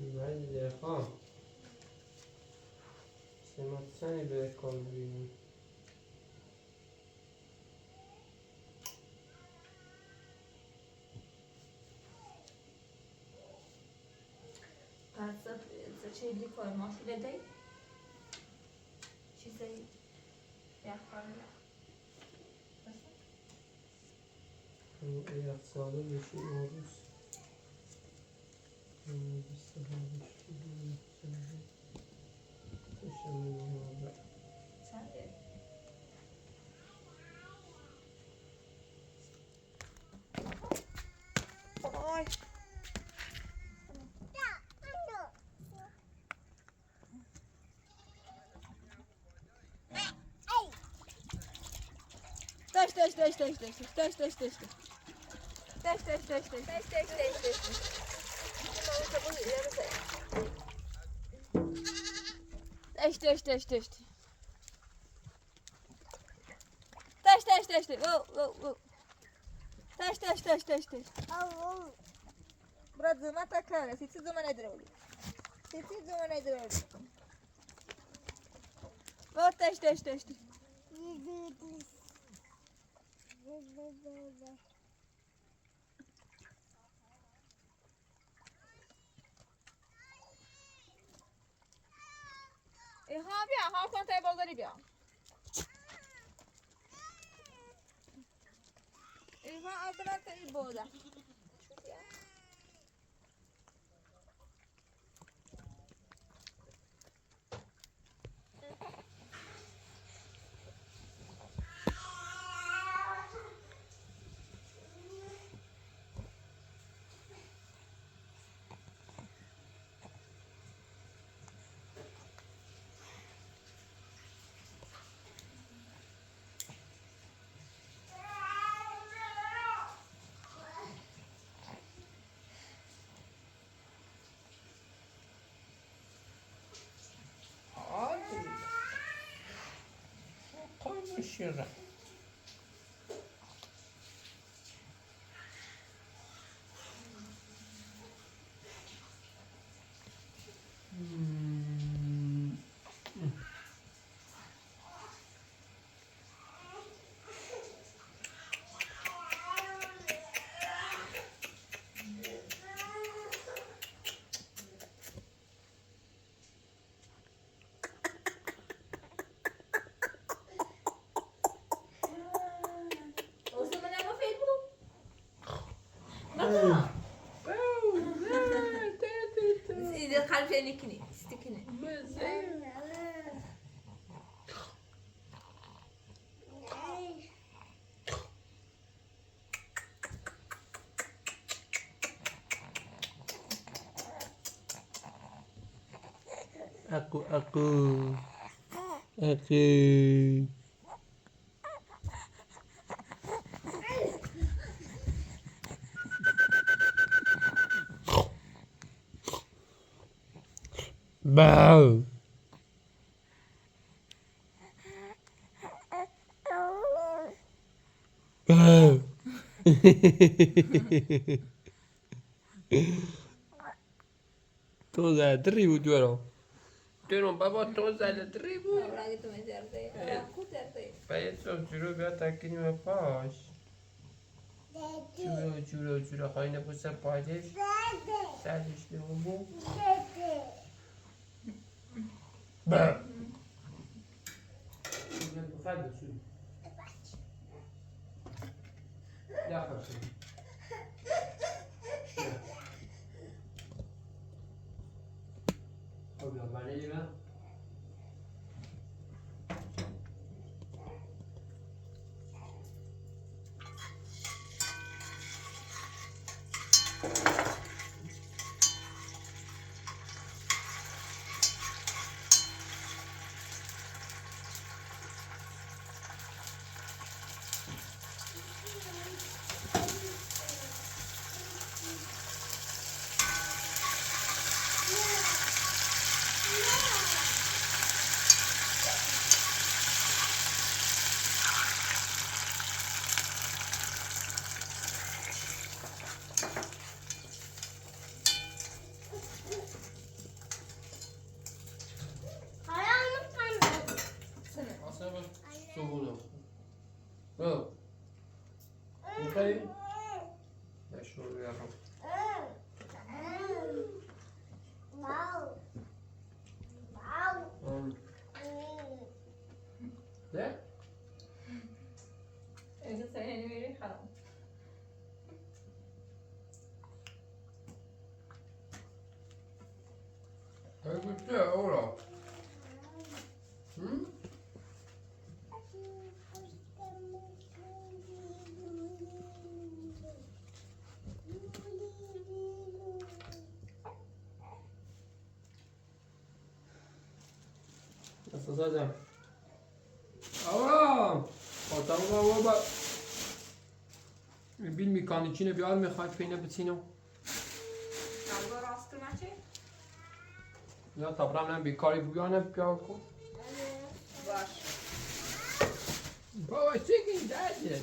بله ها سمت سنی به کار بینیم پس چیزی کار ماشو لدی چیزی یخبار یخ ساله بشین آروز 27 چنده آی داش داش داش داش داش داش داش داش داش داش داش داش داش داش داش داش داش داش داش Taş taş taş taş. Taş taş taş taş taş. Брат, зима такая, сити зима не драли. Сити зима не драли. Вот taş taş taş taş. ها بیا ها کن تا بازاری بیا. اینا آدم تا این بوده. koymuş yere. Stickini, stickini. Aku. Bow. Bow. تو زدری بود برام درم بابا تو زدری بود باید جورو بیا تکنیم پاش جورو خواهی نبوس پایش سرش نمو با بخواد بسون یا خوشی خب یا بانه دیگه گوشته اورا Nasıl آقا آتام بابا بیل میکانیکی بیار میخواد پینه بچینم نبا راست کنه یا تابرام نم بیکاری بیانه بیار کن باش بابا چیکین داده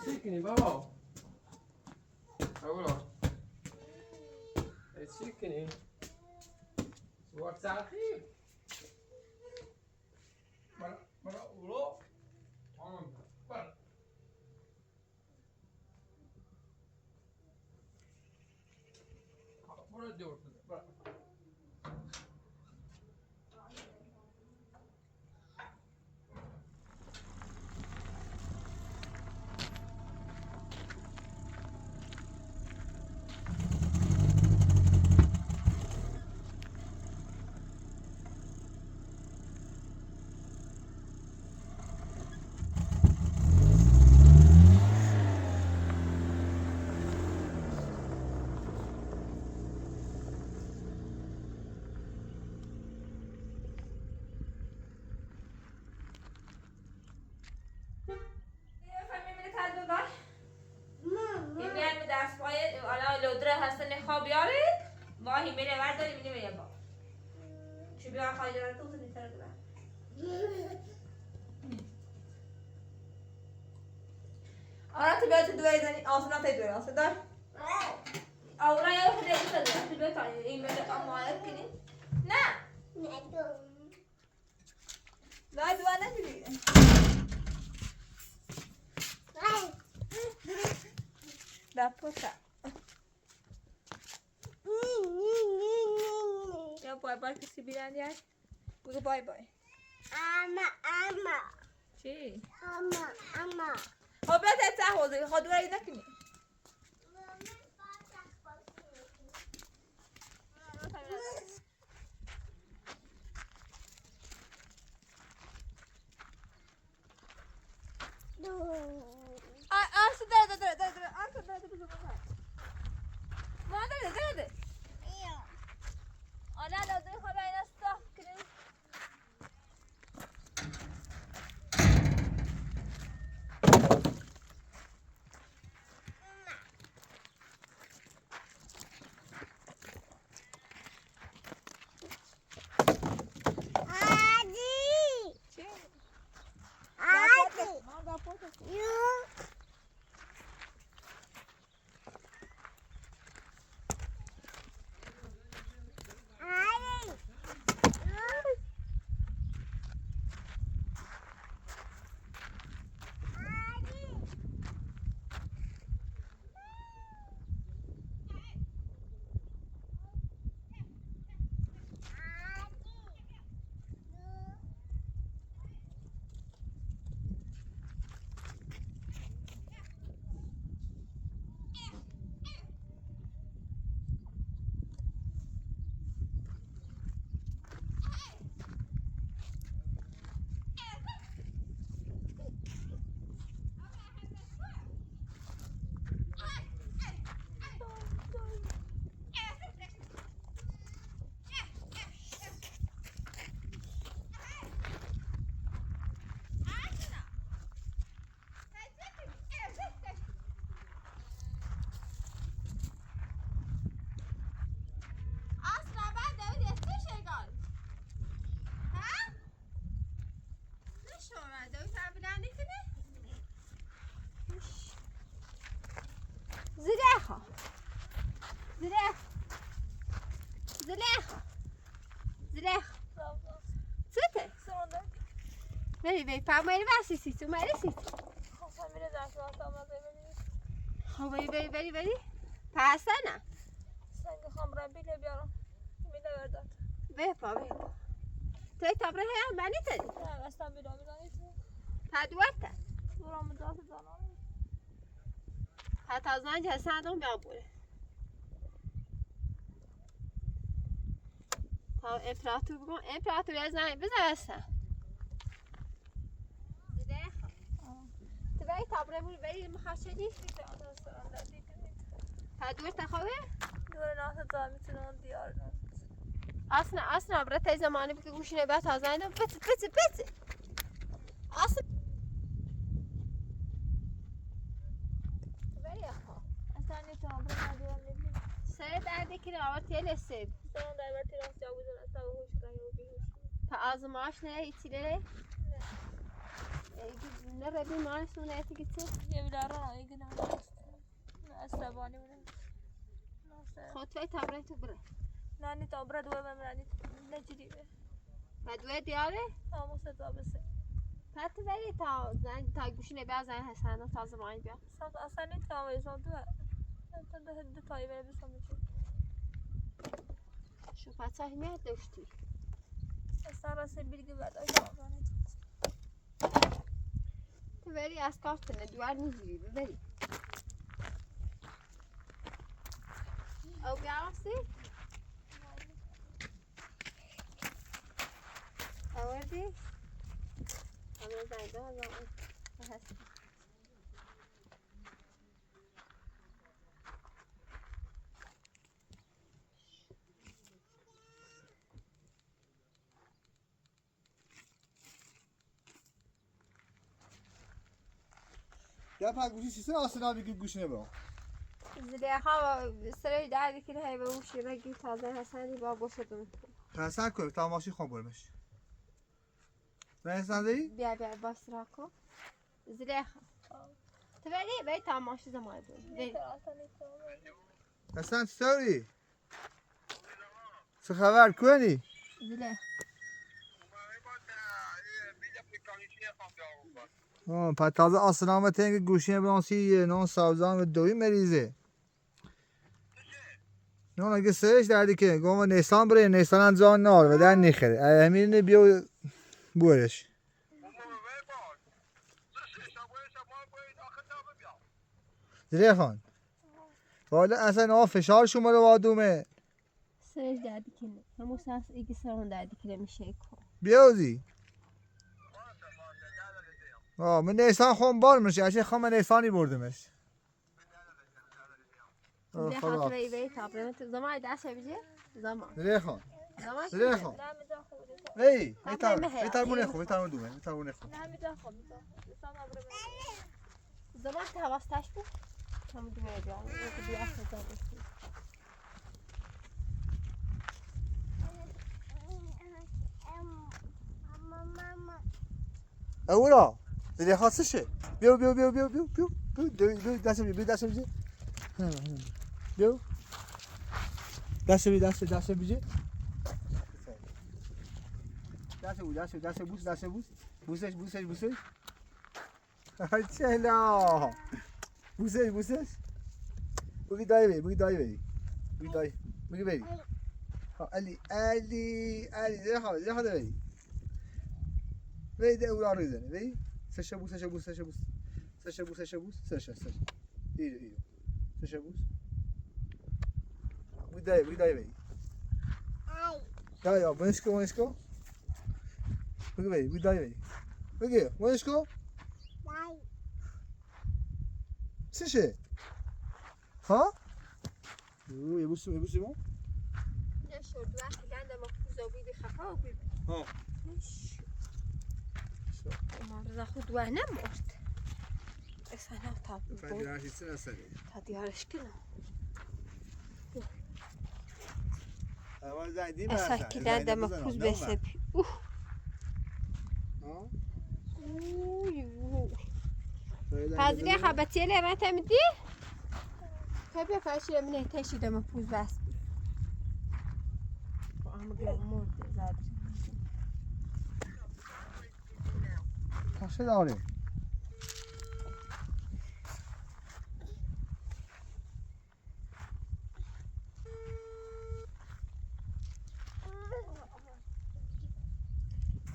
چیکنی بابا اولو چیکنی وقت تأخیر برا اولو تمام برا برا دور برا ماهی میره ورد داری میره با چی بیا خواهی داره تو زنی تر داره آره تو بیا تو دوی زنی آسنا تا دوی آسنا دار آورا یا خود دیگه شده تو بیا تا این میره امایت کنی نه نه دو نمیری دپوتا یا بای بای کسی بیرن یای بگو بای بای اما چی؟ اما خب بیاد تا حوضه خود دوری نکنی زلیخا سته بری بری پا میری بسی سیتو میری سیتو خب بری پس نه سنگ خام بیله بیارم میله برداد به پا توی تابره هم بنی تدی نه اصلا بیلا میدانید پا دوارته دورم داد زنان حتی از من جلسه ندارم بیا بوره تا امپراتور بگم امپراتور از زنگ بزن هستم دیده تو بایی تابره بود بایی مخشدی تا دور تخواه دور ناسه تا میتونم دیار اصلا برای تای زمانی بگه گوشینه باید تازه اینا بچه اصلا بری اخوا اصلا نیتونم برای ندیرم نبیم سر درده که آورتی لسید سران در برتی راست جا بودن اصلا بهوش کنم یا بیهوش تا آزماش نه ایچی لره نه ربی مانش نونه ایتی گیتی یه بیلاران آیگه نمونست اصلا بانی بودن خطوه تابره تو بره نه نیتا برای دوه بمرانی نجری و دوه دیاره؟ آموسه تا بسه پت بری تا گوشینه بیا زن هستن و تازه مانی بیا اصلا نیتا آموزه دوه ده تایی بره بسا میشه شو پتا همیت داشتی اصلا راسته بیلگی برداشت آموزه تو بری از کارتنه دوار نیجوری ببری او بیا راستی؟ آوردی؟ همه زنده ها زمان هستی گپ گوشی چیزی آسنا بگید گوش نبا زلیخا سرای دردی که هی به اوشی رگی تازه حسنی با گوشتون حسن کنیم تا ماشی خواب برمش نه حسن دایی؟ بیا باس را کن زلیخا تو بری تا ماشی زمان بری حسن چطوری؟ چه خبر کنی؟ زلیخا پس تازه آسنا تنگ گوشی برانسی نان سابزان و دوی مریضه نه اگه سرش دردی که گم نیسان بره نیسان انجام نار و در نخره همین بیو بورش زیر خان والا اصلا فشار شما رو وادومه سرش دردی که نه همون ساس ایگی سران دردی که میشه کن بیازی من نیسان خون بار میشه اچه خون من نیسانی بردمش زلیخا تو بری تابره تو زمان دست بجه زمان زیر خان زمان زیر خان نه میتونم خوب دیتا ای بیتر مونه خو بیتر دومه بیتر مونه خو نه میتونم خوب دیتا اصلا برای زمان که حواستش بود هم دومه بیان که بیا اصلا زده اورا زیر خاصشه بیو دست بی دست بی بیو دست بی دست بیجه دست بوسش چلا بوسش بگی دایی بری علی زیر خواهد بری بری اورا رو زنه بری سشه بوس ایرو سشه بوس بگی دایی بری دایی بونش کو بگی دایی بری بگی بونش کو سشه ها یه بوس بون نشد وقتی گنده ما کوزا بودی خفا بودی ها رضا خود و نمورد اصلا تا فدیارش چیزی نسلی تا دیارش کنم اول زدی اصلا که دنده ما کوز بسپی پذیره خبتی لیمت میدی؟ خیلی فرشی من تشیده ما کوز بس اما گرم مرده زد تاشه داره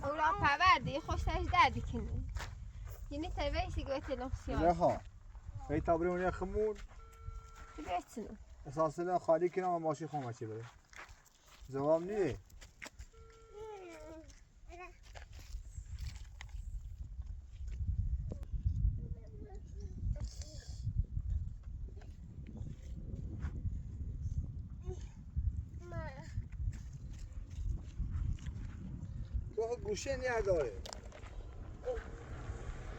اولا پروردی خوش تاش دردی کنی یعنی ترویسی گویت نفسی رها هی تبرون خمول بيتنا اساسا خالی کنم ماشی خونه چی بره جواب نیه تو گوشه نیه داره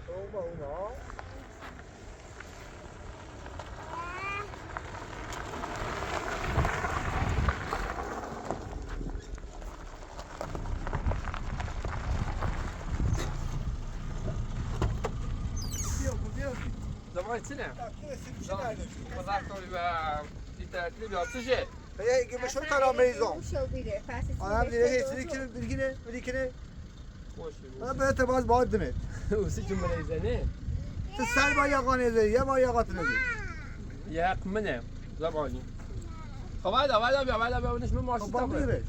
اوما زمان چی نه؟ مذاکره و دیتاتلی بیاتشه. هی گیم شو ترا میزم شو بیره فاسه آدم دیگه هیچ دیگه خوشی. انا بهت باز بعد دمت وسی چون منیزنه. تسال با یقان زی یا با یقات نزی یه حق منه. زبانی. خب بعد بیا نشون ماشین با میره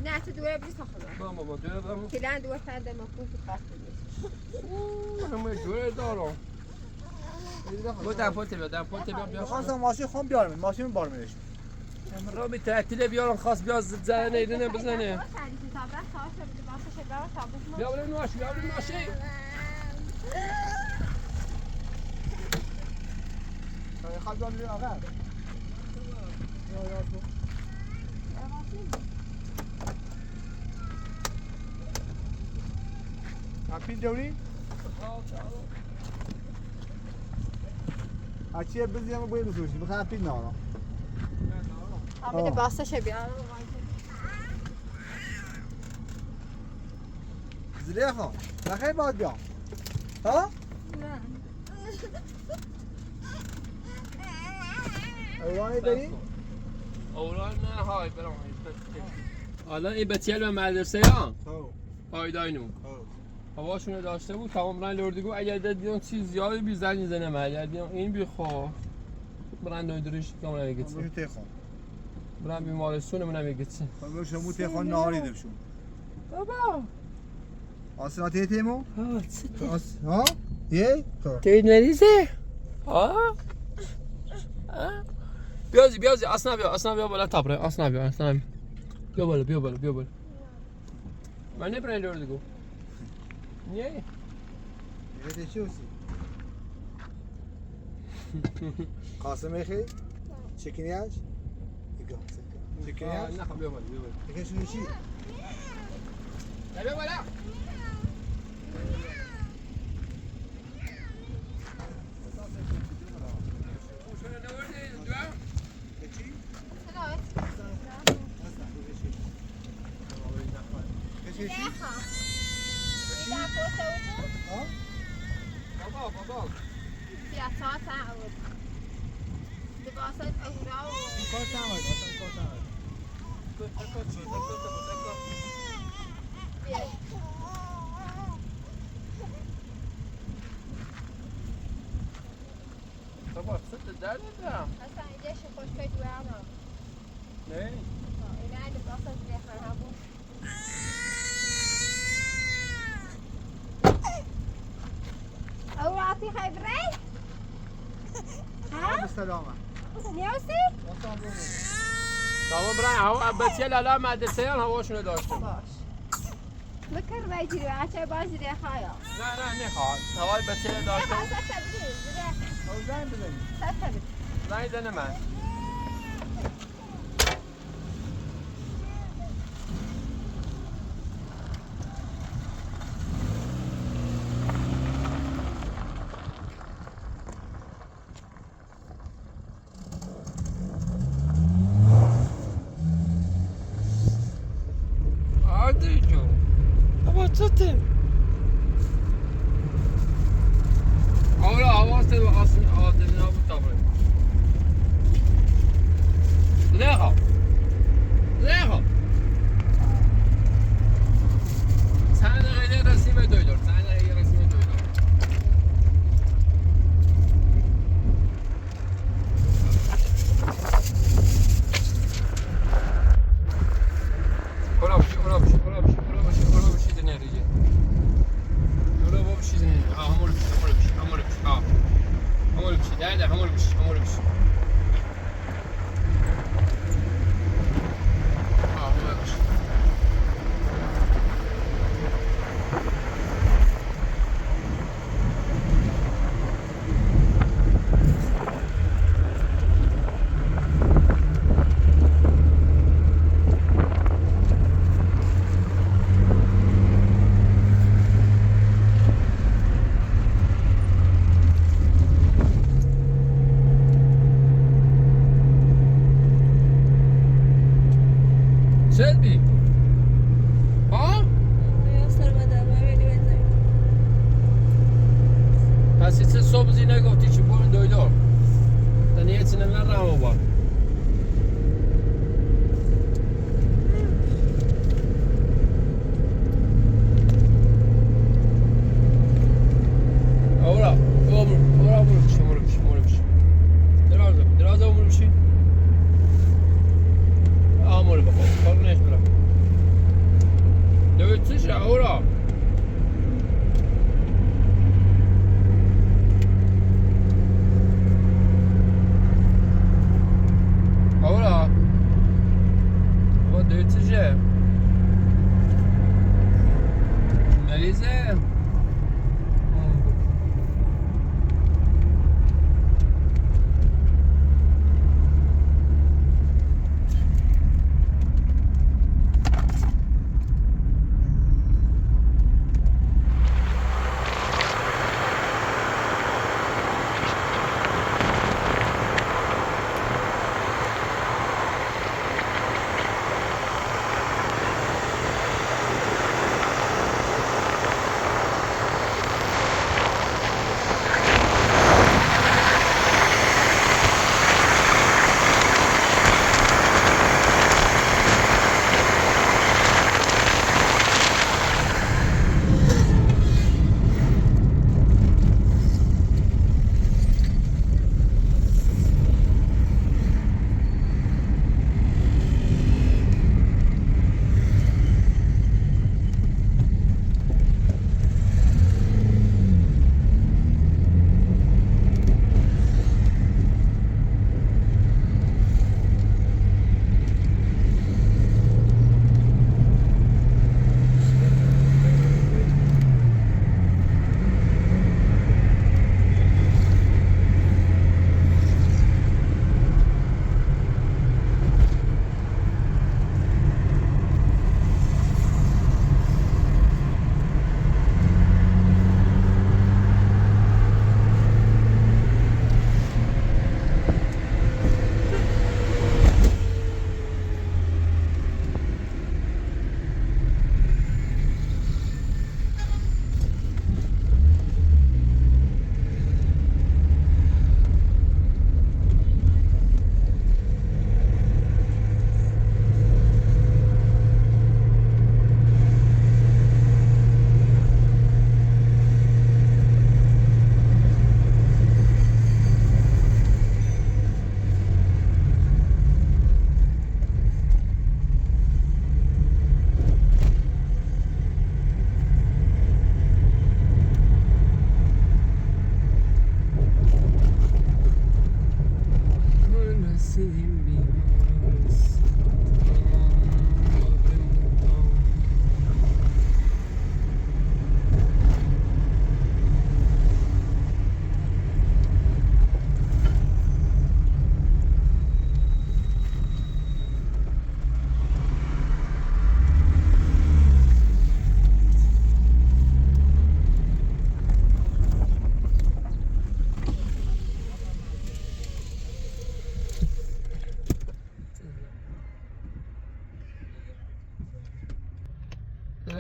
نه تو دوره بری ساخته بابا دوره دارم. کلان دوره فرد مفهوم تو خاص بشه همه دوره دارم. بودم پوت بیا. خواستم ماشین خون بیارم ماشین بار میرش را به تعطیل بیارم خواست بیا زنه ایدنه بزنه. بیا بریم نواشی. خواهد دارم بیرون آقا اپین دوری؟ اچیه بزنیم باید بسوشیم بخواه اپین نارم همین باستشه بیارم زلیخا نخیر باید بیام ها؟ نه ایوانی داری؟ اولان نه های برام الان این بتیل به مدرسه ها آیداینو هواشونو داشته بود تمام رن لردگو اگر دیدن چیز زیادی بی زنگ میزنه اگر دیدن این بی خواه برن دویدرش کاملا میگه خموشو تیخون برن بیمارستون منم میگه چی خموشو مو تیخون نهاری درشون بابا آسنا تیمو؟ ها چی ها؟ یه؟ تید مریضه ها بیازی اصلا بیا بالا تابره اصلا بیا بالا من نبرن لردگو نیه یه چی هستی؟ قاسم خیلی؟ چکنیاش؟ چکنیاش؟ نه خب بیا بالا دیگه شنو چی؟ بیا بالا بابا فياتات تعود لباسات أوراق کار تعمل کار تعمل بابا ست در ندارم أصلا إيش خوش كي دوامه نه إذا عندك لباسات اللي خلها بو أوراقي خبري ها؟ بسلامه نيوسي تمام برای هوا بچه لالا مدرسه هواشونو داشته باش بكر بيجي عشان باجي لي خايا نه نمیخواد هوای بچه داشته او زن بزنی زنگ زنه من عادی جو بابا چته اولا حواسته به آدمی ها بود تابره زلیخا چند دقیقه رسیم دویدار اولا بشی دنیا ریجه پس چه صبح زینه گفتی چی برن دویدار دنی یه چینه نرم با اورا برو بشی درازه عمر بشی آمور بابا کارو نیش برم دوید چیش اورا اورا بابا دوید چیشه مریضه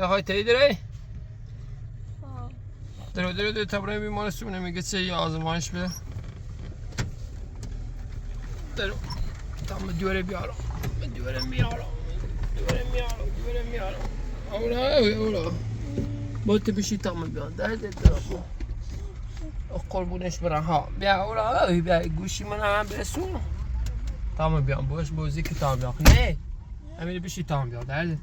های تیدره درو تبرای بیمارستون میگه چه یه آزمایش به درو tam دوره بیارم دوره میارم اولا با تو بشی tam بیان درد درو قربونش برم ها بیا اولا بیا گوشی من هم برسون tam بیان باش بازی که tam بیان نه همین بشی tam بیان درد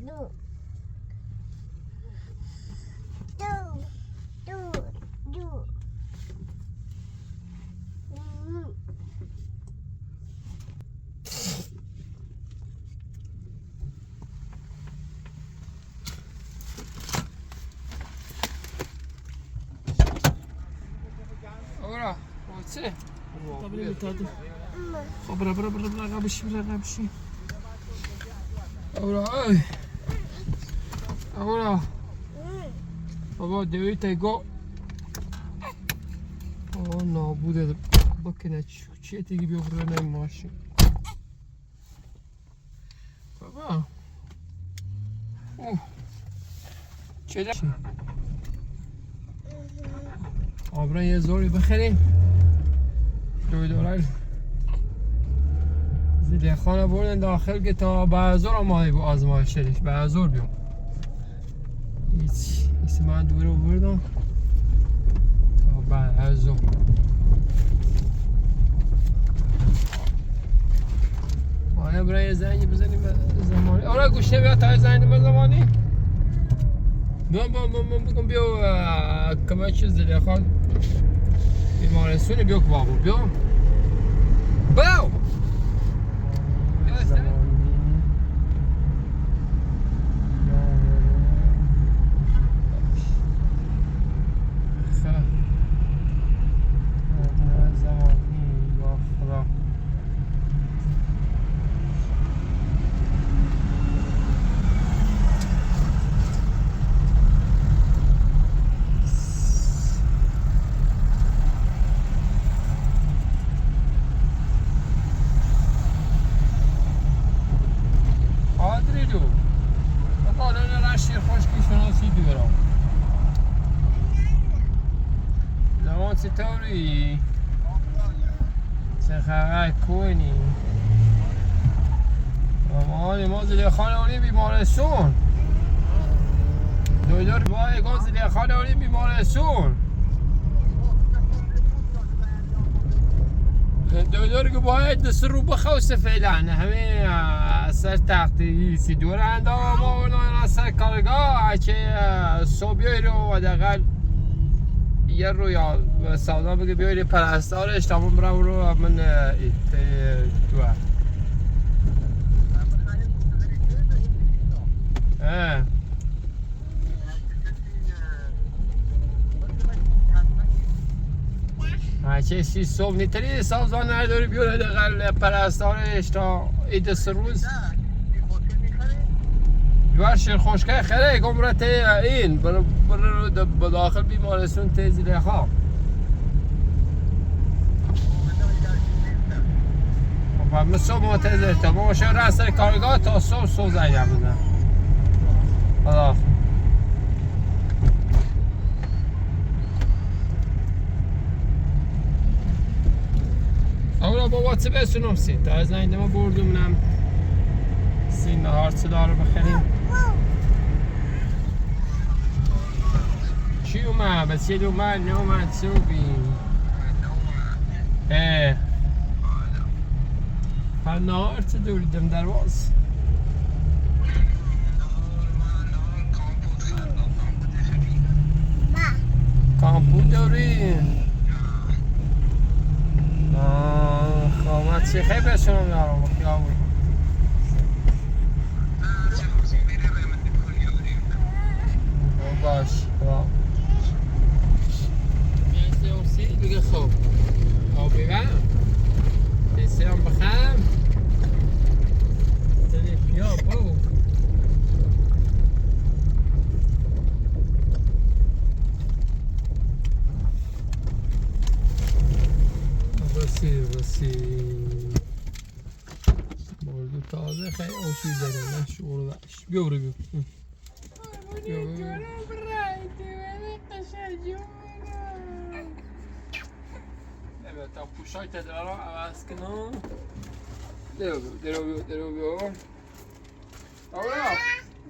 Ora, what's خب برا رقم بشیم Ora, ora. بابا دویت گو. نابوده بکنه چیه دیگه بیا برو ماشین. بابا. چه آبران یه زوری بخریم $2 زیده خانه بردن داخل که تا بعضور ماهی با آزمایش شدش بعضور بیام هیچ من دور رو بردم تا بعضور ماهی برای یه زنگی بزنیم زمانی آره گوشه بیا تا زنگ به زمانی بگم بیا کمه چیز زیده خان بیمارستون بیا که بابا بیا باو چطوری؟ چه خبر کنی؟ ما زیر خانوانی بیمارستون دکتر باید گفت زیر خانوانی بیمارستون دکتر که باید دست رو بخواسته فعلا همه سر تختی سی دور اندام ما سر کارگاه چه صبحی رو و دقیقا یه رو یا سودا بگه بیایی پرستارش تمام برم رو من دوه چه سی صبح نیتری سازان نداری بیاره دقیقا پرستارش تا ایده سه روز دوار شیر خوشکه خیلی گمرت این برو داخل بیمارستون تیزی لخواه و من صبح منتظر تا ما باشه رست کارگاه تا صبح زنگم بزن خدا اورا بابا چه بسونم سی تا از نینده ما بردومنم سی نهار صدا رو بخریم چی اومد؟ بس یه اومد نه اومد صوبیم هر نهار چه دوریدم در باز کامپو دوری خامت چی خیلی بسونم دارم خیابون باش میسته اون سی دیگه خوب آبی برم دیسته هم بخم تلیف بیا باو بسی مردو تازه خیلی آشوی داره نه شعور داشت بیا برو بیا تا پوشای تدرا رو عوض کنم درو بیا آورا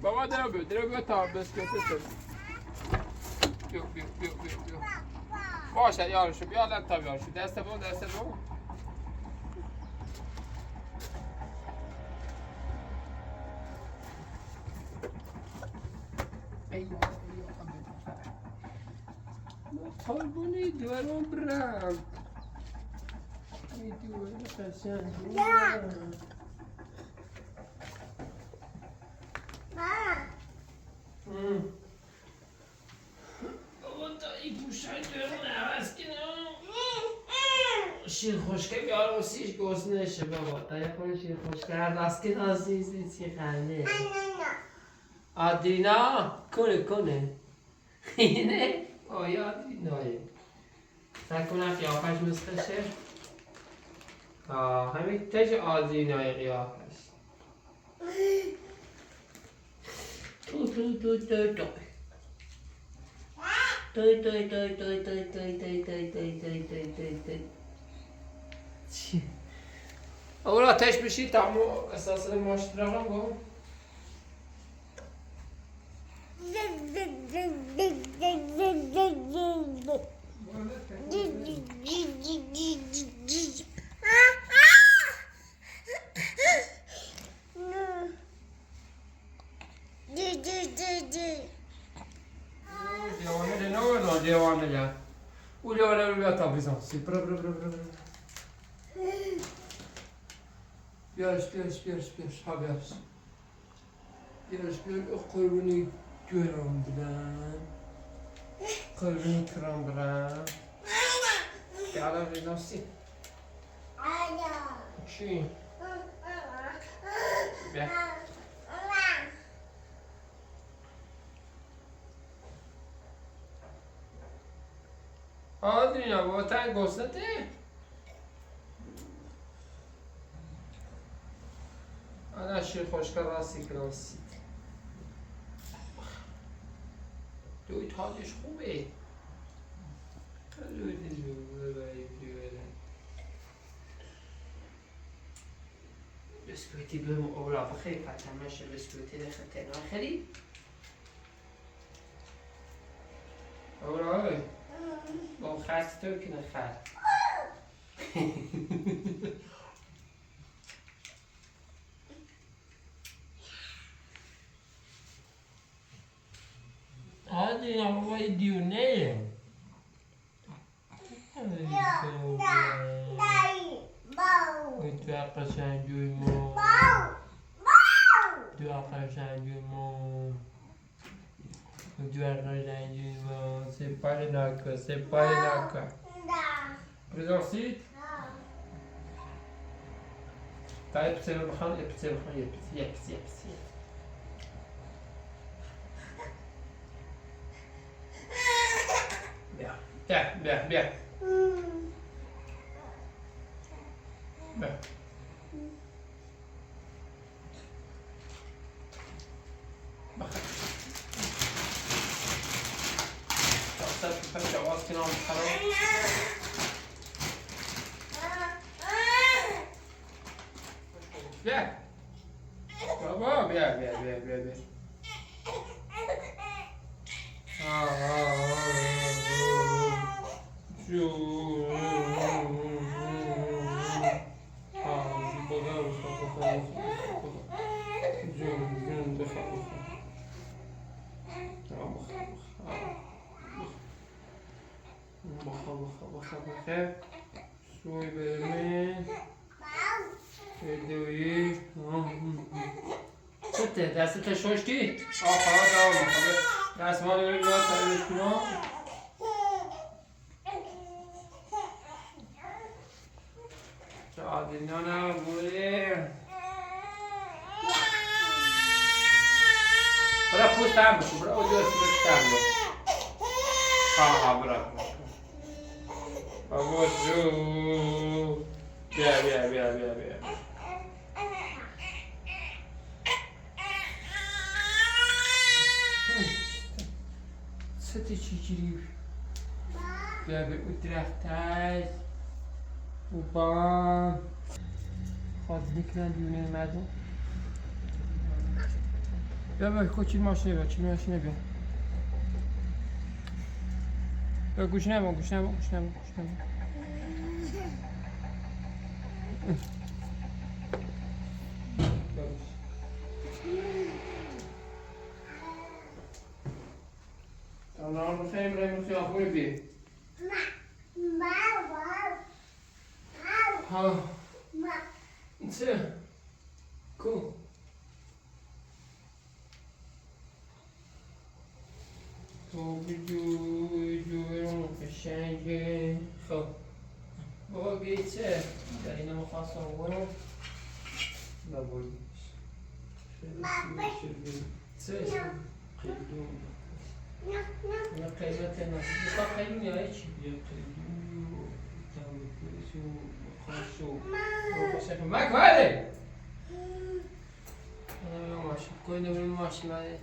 بابا درو بیا تا بسکته بیا باشه یارشو بیا لن تا بیارشو دست بون قربونی دورم برم این دور قشنگ بابا تا این پوشای دورم عوض کنم شیر خوشکه بیار واسیش گوز نشه بابا تا یه کنه شیر خوشکه هر دست که نازیزی چی خنده آدرینا کنه اینه آیا آدرینایه سکنه قیافش مثلشه همین تش آدرینای قیافش چی؟ اول آتش بشید تمام اساس ماشت رقم گم دیوانه جان او دیوانه رو بیا تابیزان سی برو بیارش ها بیارش قربونی گرم بدن قربونی کرم برم بیارم ریزان سی چی؟ بیا آدرینا بابا تن گسته انا شیر خوشکر راستی کلاسی دوید حالش خوبه بسکویتی بهم اولا بخیر پتمش بسکویتی نخطر نخری اولا با خست تو که نخر آدرینا بابا یه دیونه تو قشنگوی ما تو قشنگوی ما سپای ناکا پرزاسید تا یه پسه بخوان یه پسه بیا بابا بیا بخیر سوی برمه دویی چته دستت ششتی؟ خلاص دستمال رو بیاد سرش کنم چه آدرینا نبوده برا پوست هم بشو برا اونجا سویت هم بشو برا بابا جو بیا ستی چیچیری بیا به اترختش اوپا خواهد بکنن دیونه مردم بیا کوچین ماشینه بیا بیا گوش نمون خیابون بی ها چه کو تو بیجو قشنگه خب بابا بی چه در اینو مخواستم برو نبودی چه نه قیمت نه بخواه خیلی میاره چی بیا قیدو تاویتشو بخواشو بخواشو مکماله انا ماشي كوينه من ماشي معايا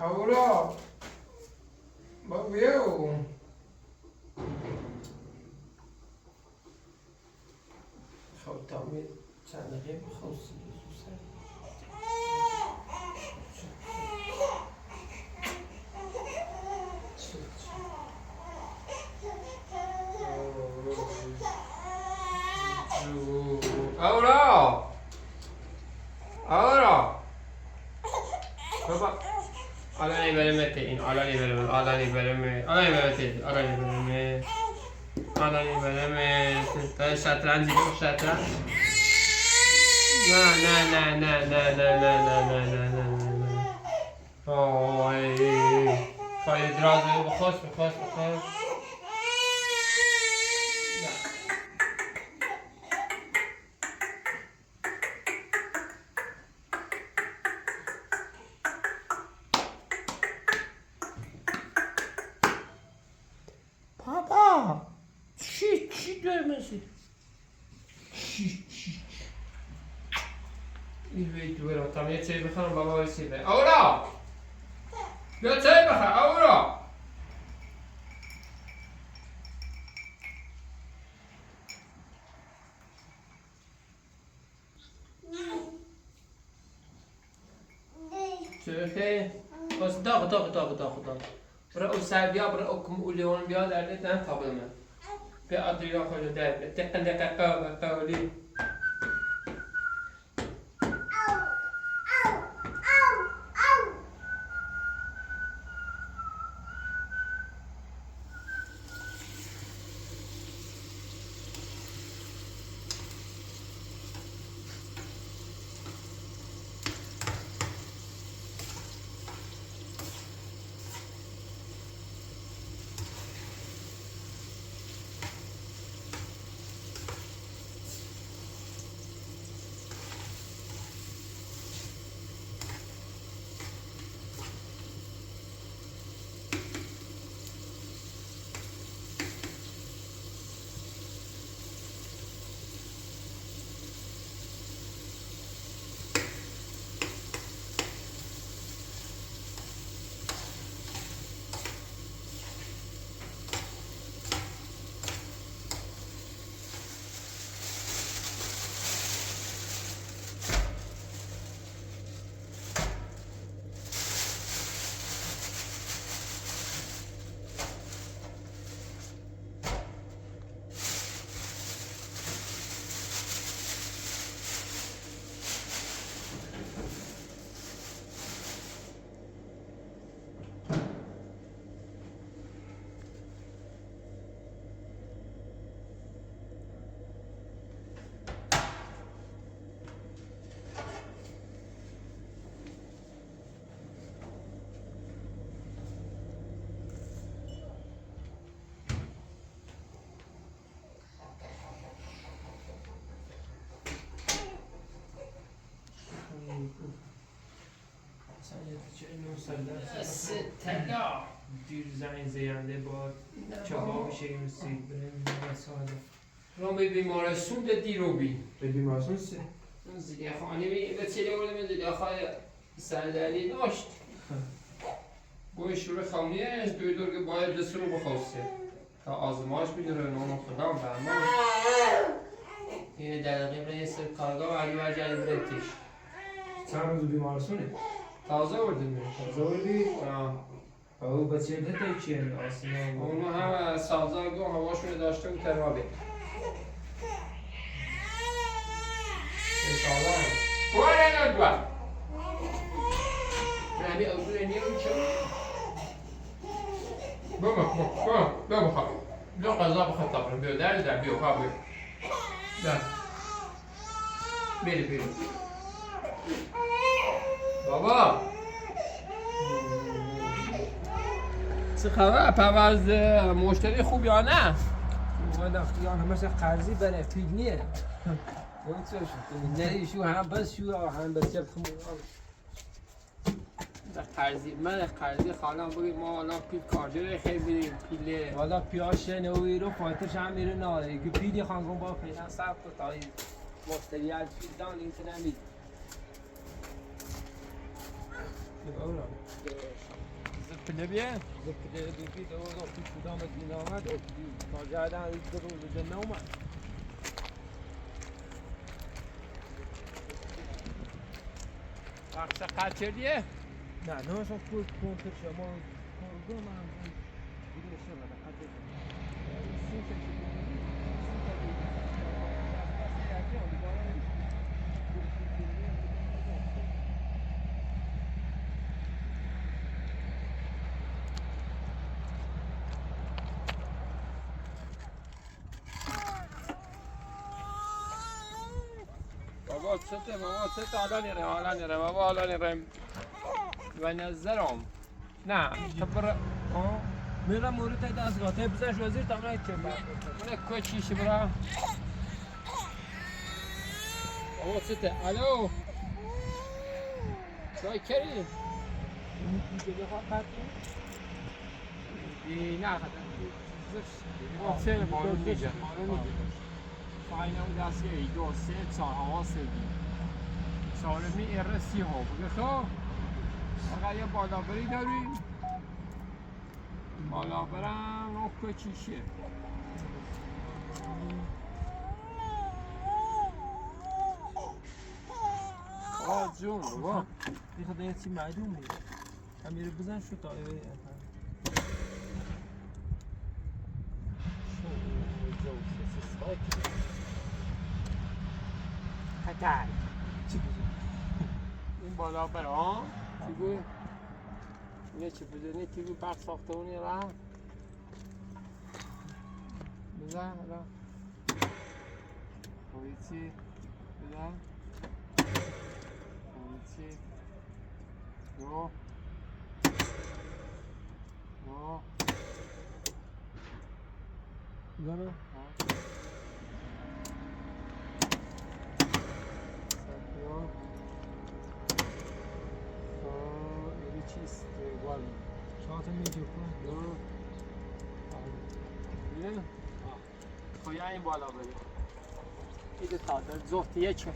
Ahora, veo. خب تعمیر چند دقیقه بخواستی Ahora, ahora. Baba. Alani veremete in, alani veremete, alani veremete, alani veremete, alani veremete, alani veremete. تا شطرنجی رو شطرنج. نه نه نه نه نه نه نه نه نه نه نه نه. آی. پای درازه بخواست. Papa, çi dövmesi. Çi. İyi ver tamam ya çay bırakın baba öyle. Ahora. Ya çay bırak ahora. Şöyle. Bas dağ. برای او سر بیا برای او کم او لیون بیا در نه تابل من بیا آدریان خود در دقیقه قولی طلا دیر زنگ زینده با چباب شیمسی بریم ساده رو به بیمارستون ده دیرو بی به بیمارستون سه زیده خانه بی به چلی بردم زیده خواهی سردردی داشت گوی شروع خونی از دوی دور که باید دست رو بخواسته تا آزماش بیداره نونو خدا برمان این دقیقه برای سر کارگاه و علی برجلی برتیش چند روز بیمارستونه؟ تازه بردیم تازه بردی؟ او بچه ده چیه آسینا اونو هم سازا گو هواشون داشته بود ترابه سازا هم کوره ندوه نمی اوزوره نیون چه بخواه بیا قضا بخواه تابرم بیا در بیا خواه بیا در بیره بابا چه خبر پرواز مشتری خوب یا نه؟ والا خیان همش قرضی بره فیلمیه اون چه شد نه شو هم بس شو هم بس جب خمو قرضی من قرضی خالم بگید ما حالا پیل کارجر خیلی بریم پیله والا پیاش نوی رو فایتش هم میره ناره که پیلی خانگون با فعلا صبر کن تا این مشتری از پیل دان این که نمید زپله بیه؟ زپله دوبی دو پیل شدام از این آمد تا جادن از دو روز جنه اومد وقت قد کردیه؟ نه نه اصلا کنتر شما کارگاه من دیگه شما قد بابا چته حالا نره بابا حالا نره و نظرم نه تبر میرم مورد دستگاه تا بزنش وزیر تا من چه من کوچیش برا بابا چته الو چای کردی؟ نه آفرین بارون میگه فاینا و دستی ای دو سه چهار هوا سردی سالمی ارسی ها بگه خب فقط یه بالابری داریم بالابرم رو کوچیشه آه جون بابا این خدا یه چی معلوم میگه امیر بزن شو تا ایوه پتر چی بزن؟ این بالا برا تیگو اینه چی بزنی تیگو برق ساختمونی را بزن را پولیسی بزن پولیسی دو بزنه چیست گوال چهارتا میگه کن نه خویا این بالا بری ایده تا در زفتیه چه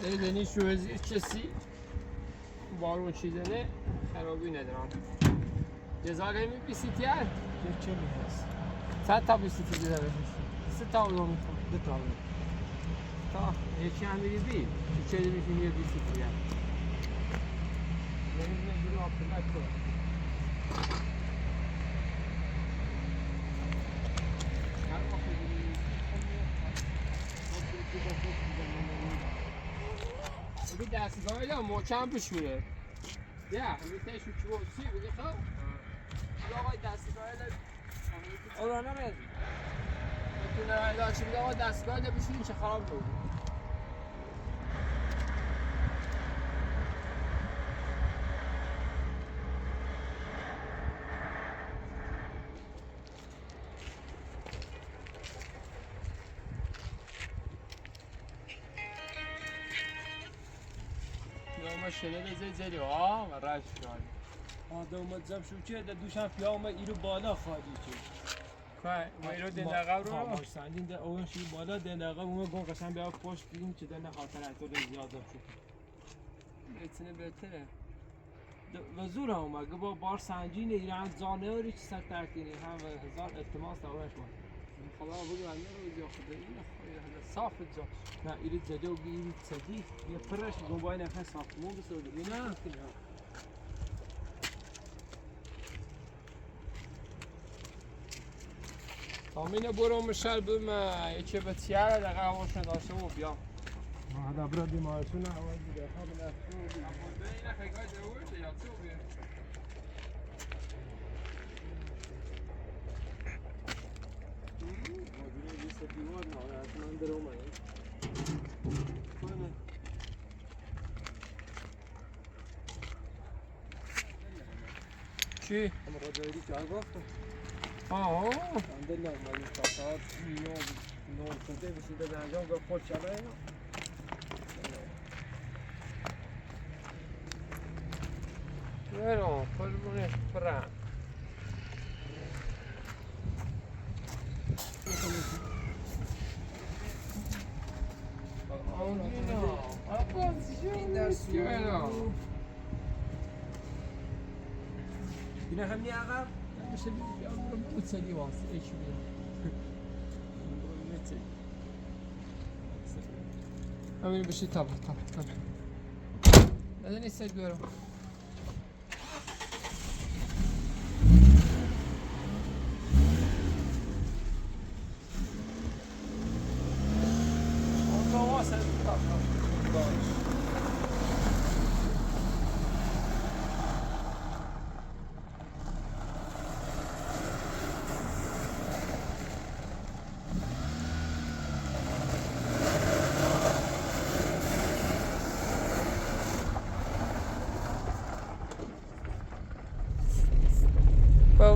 دیدنی شو از کسی بارون چیزه نه خرابی ندارم جزاره می بیسیتی هر چه میهست 100 تا بیسیتی جزاره بیسیتی 3 تا اونو میخوام 2 تا تا یکی هم میری بی چه چیزی میتونی یه بیسیتی هر نمیدونه جلو آپرمت کن بگی دستگاه ایلا محکم بشوره یا میتونی شو چیو سی بگی خب آقای دستگاه ایلا آره نمیدونم میتونه ایلا چی بگی آقای دستگاه ایلا بشورین چه خراب بود ماشینه زیدی ها و رش کنی آدم جمع شو که دوشم پیام ایرو بالا خالی که ما ایرو دندقه رو ماش سندین ده اون شی بالا دندقه اون گون قشنگ بیا پشت دیدیم که دنده خاطر تو زیاد شد بهتره بهتره و زور هم اگه با بار سنجین ایران زانه و ریچ سک ترکینی هم و هزار التماس داورش بود خدا بگو من رو بیا خدا این خدا صاف جا نه ایرید زده و ایرید صدی یه پرش گنبای نفس ساختمون بسوده نه تامین برو مشل بم یکی به تیاره دقیقه هواشون داشته و بیا هذا برادي ما شنو عوايد ده حاول افسو بین خیلی دوره یا تو بیا چی؟ هم راداری که گفتم آه عندنا ما يستطيع نوم كنت بس إذا نجوم قفول شبابنا برو قلبونش برم اینا همین عقب میشه بیام رو بوتلی واسه ایش بیام همین بشی تابه ندنی سید بیارم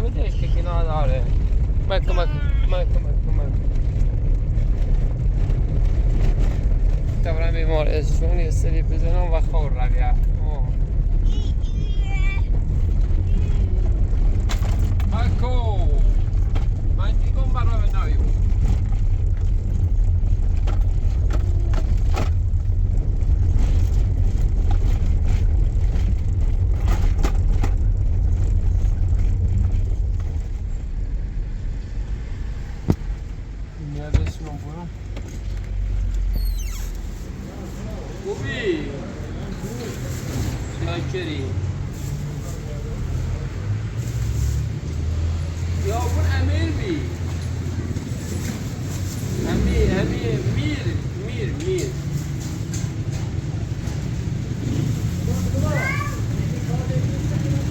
بدهش که کنار داره مکه طبعا بیمار از چون یه سری بزنم و خور رویه مکو من دیگم برای نایو خوبی شاکری یا اون امیر بی امیر میر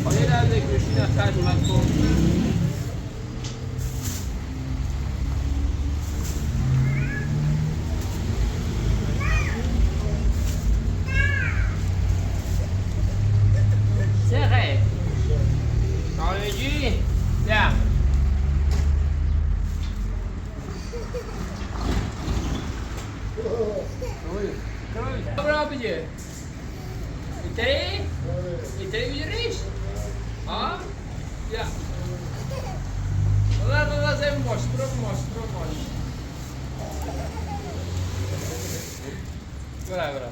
خواهی رازه کشی نفتر مکن Berapa je? Iteri punya rish? Ha? Ya. Allah saya mos, terus mos. Berapa?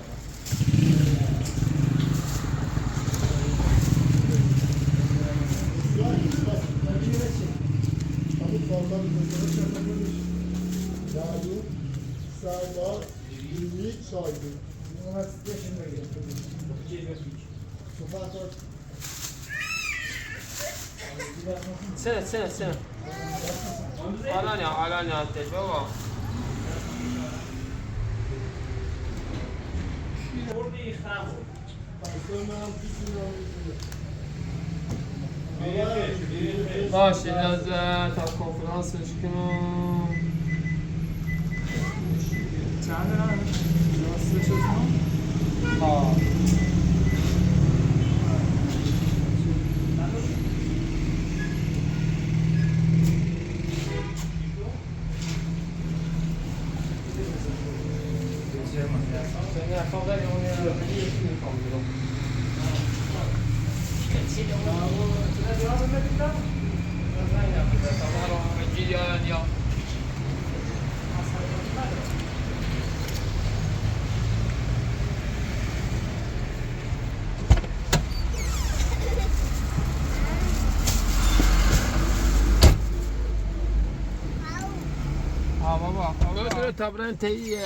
Sen. Alanya ateş baba. باشه از تا کنفرانسش کنم چند راستش ها Sen jag får välja om jag vill بابا طبعا تي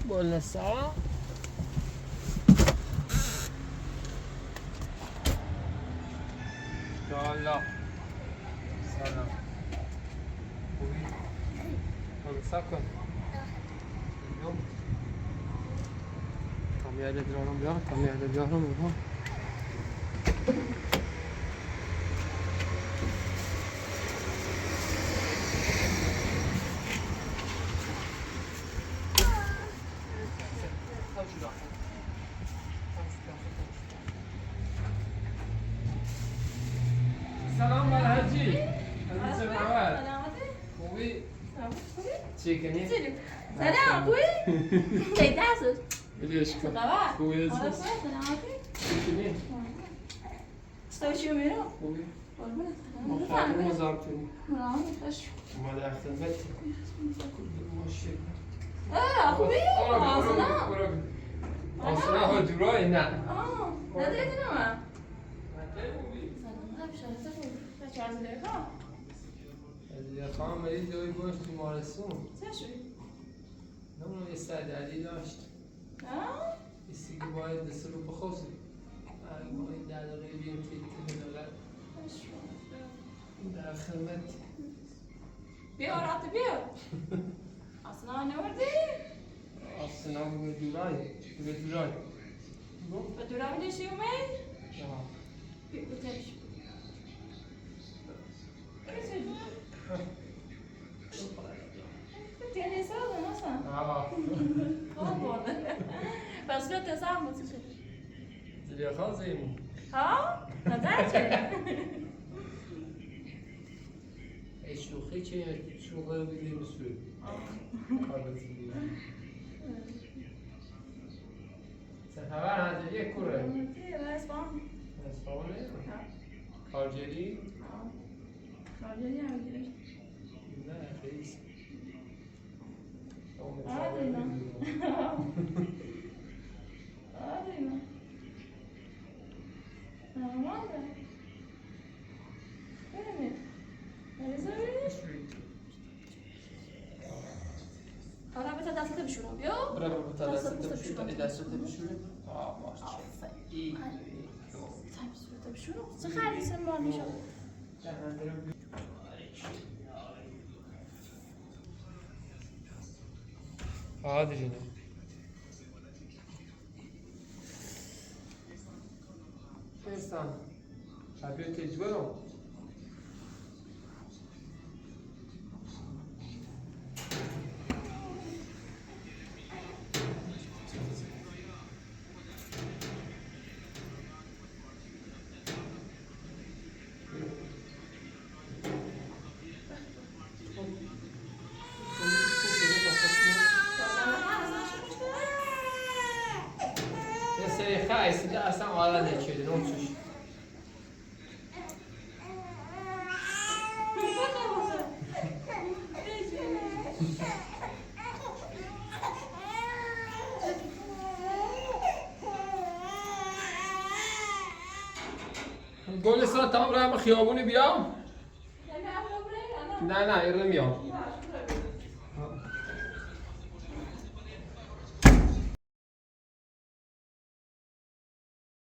بولنا الساعة يلا سلام خوبی؟ سکن کامیاده درارم بیار کامیاده بیارم بابا سلام الحجی از سلامت خوبی چی کنی سلام خوبی؟ کی دست؟ بلیش کن خبر؟ خوبی از آره سلامتی؟ چی کنی استوشیو میرو؟ خوبی قربونت خیلی مزارتونی سلام خوش اومده اختر ماشین خوبی؟ آسنا؟ آسنا ها دورای نه ندیدم من خوبی سلام شرطه خوبی بچه از داره خواه از خواهم برید جایی گوشت بیمارستون چه شوی؟ نمونم یه سردردی داشت ایستی که باید دست رو بخوزی ما این 10 دقیقه بیم که دقیقه در خدمت بیا رات بیا اصلا نوردی؟ اصلا به دورای به دورای به دورای نشی اومد؟ بیا بترش تیانی ساده نسان خواب برده پس رو تسام بود شد زلیه خازیم ها؟ نظر چه؟ شوخی چه شوخی رو بیدیم سوی کار بزنیم خبر نداری یک کوره اسفان اسفانه کارجری کارجری هم گیرش نه خیلی آدینا آدینا نمانده ببینید نریزه ببینید حالا بتا دستت بشورم بیا برای بتا دستت بشورم دستت بشورم باشه ای دستت بشورم چه خیلی سنبال میشه Adriana. Insan. Şabiyo tecrübe mi? Size اصلا آلا نکرده نمچوش گل ساعت تمام راه خیابونی بیام؟ نه ایره میام